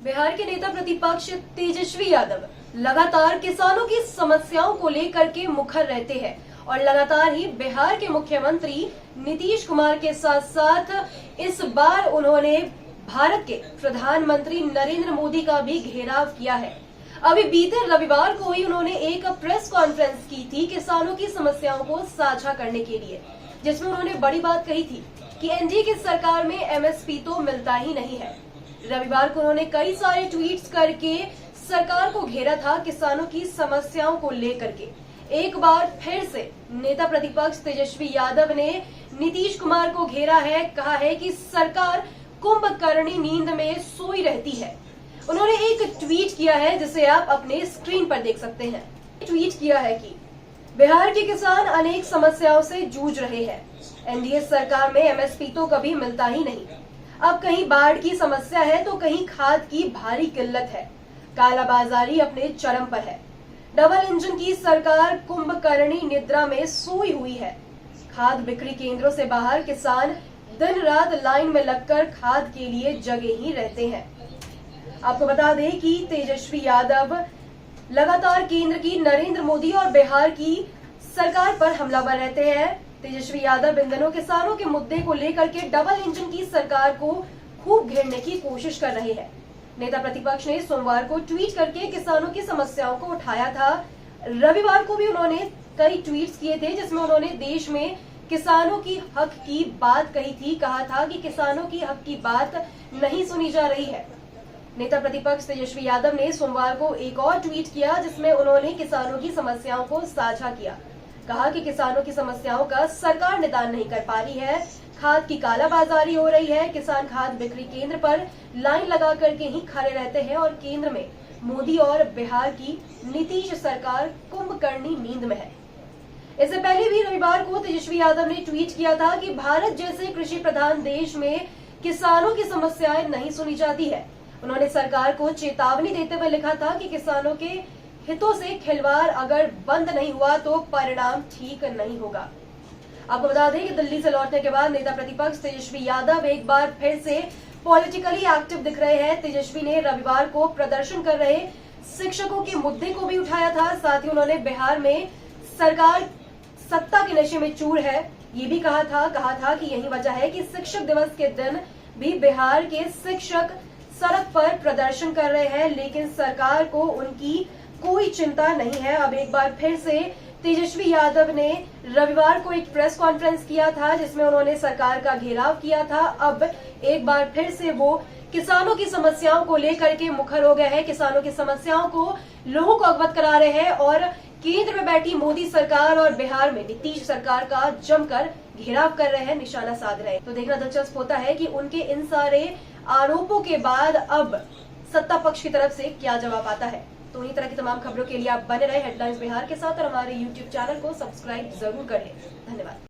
बिहार के नेता प्रतिपक्ष तेजस्वी यादव लगातार किसानों की समस्याओं को लेकर के मुखर रहते हैं और लगातार ही बिहार के मुख्यमंत्री नीतीश कुमार के साथ साथ इस बार उन्होंने भारत के प्रधानमंत्री नरेंद्र मोदी का भी घेराव किया है। अभी बीते रविवार को ही उन्होंने एक प्रेस कॉन्फ्रेंस की थी किसानों की समस्याओं को साझा करने के लिए, जिसमें उन्होंने बड़ी बात कही थी कि एनडीए की सरकार में एमएसपी तो मिलता ही नहीं है। रविवार को उन्होंने कई सारे ट्वीट्स करके सरकार को घेरा था किसानों की समस्याओं को लेकर के। एक बार फिर से नेता प्रतिपक्ष तेजस्वी यादव ने नीतीश कुमार को घेरा है, कहा है कि सरकार कुंभकर्णी नींद में सोई रहती है। उन्होंने एक ट्वीट किया है जिसे आप अपने स्क्रीन पर देख सकते हैं। ट्वीट किया है कि बिहार के किसान अनेक समस्याओं से जूझ रहे हैं। एनडीए सरकार में एमएसपी तो कभी मिलता ही नहीं। अब कहीं बाढ़ की समस्या है तो कहीं खाद की भारी किल्लत है। कालाबाजारी अपने चरम पर है। डबल इंजन की सरकार कुंभकर्णी निद्रा में सोई हुई है। खाद बिक्री केंद्रों से बाहर किसान दिन रात लाइन में लगकर खाद के लिए जगे ही रहते हैं। आपको बता दें कि तेजस्वी यादव लगातार केंद्र की नरेंद्र मोदी और बिहार की सरकार पर हमलावर रहते हैं। तेजस्वी यादव इन दिनों किसानों के मुद्दे को लेकर के डबल इंजन की सरकार को खूब घेरने की कोशिश कर रहे हैं। नेता प्रतिपक्ष ने सोमवार को ट्वीट करके किसानों की समस्याओं को उठाया था। रविवार को भी उन्होंने कई ट्वीट्स किए थे जिसमें उन्होंने देश में किसानों की हक की बात कही थी। कहा था कि किसानों की हक की बात नहीं सुनी जा रही है। नेता प्रतिपक्ष तेजस्वी यादव ने सोमवार को एक और ट्वीट किया जिसमें उन्होंने किसानों की समस्याओं को साझा किया। कहा कि किसानों की समस्याओं का सरकार निदान नहीं कर पा रही है। खाद की कालाबाजारी हो रही है। किसान खाद बिक्री केंद्र पर लाइन लगा करके ही खड़े रहते हैं और केंद्र में मोदी और बिहार की नीतीश सरकार कुंभकर्णी नींद में है। इससे पहले भी रविवार को तेजस्वी यादव ने ट्वीट किया था कि भारत जैसे कृषि प्रधान देश में किसानों की समस्याएं नहीं सुनी जाती है। उन्होंने सरकार को चेतावनी देते हुए लिखा था कि किसानों के हितों से खिलवाड़ अगर बंद नहीं हुआ तो परिणाम ठीक नहीं होगा। आपको बता दें कि दिल्ली से लौटने के बाद नेता प्रतिपक्ष तेजस्वी यादव एक बार फिर से पॉलिटिकली एक्टिव दिख रहे हैं। तेजस्वी ने रविवार को प्रदर्शन कर रहे शिक्षकों के मुद्दे को भी उठाया था। साथ ही उन्होंने बिहार में सरकार सत्ता के नशे में चूर है ये भी कहा था कि यही वजह है कि शिक्षक दिवस के दिन भी बिहार के शिक्षक सड़क पर प्रदर्शन कर रहे हैं, लेकिन सरकार को उनकी कोई चिंता नहीं है। अब एक बार फिर से तेजस्वी यादव ने रविवार को एक प्रेस कॉन्फ्रेंस किया था जिसमें उन्होंने सरकार का घेराव किया था। अब एक बार फिर से वो किसानों की समस्याओं को लेकर के मुखर हो गए हैं। किसानों की समस्याओं को लोगों को अवगत करा रहे हैं और केंद्र में बैठी मोदी सरकार और बिहार में नीतीश सरकार का जमकर घेराव कर रहे हैं, निशाना साध रहे हैं। तो देखना दिलचस्प होता है कि उनके इन सारे आरोपों के बाद अब सत्ता पक्ष की तरफ से क्या जवाब आता है। तो इन्हीं तरह की तमाम खबरों के लिए आप बने रहे हेडलाइंस बिहार के साथ और हमारे YouTube चैनल को सब्सक्राइब जरूर कर लें। धन्यवाद।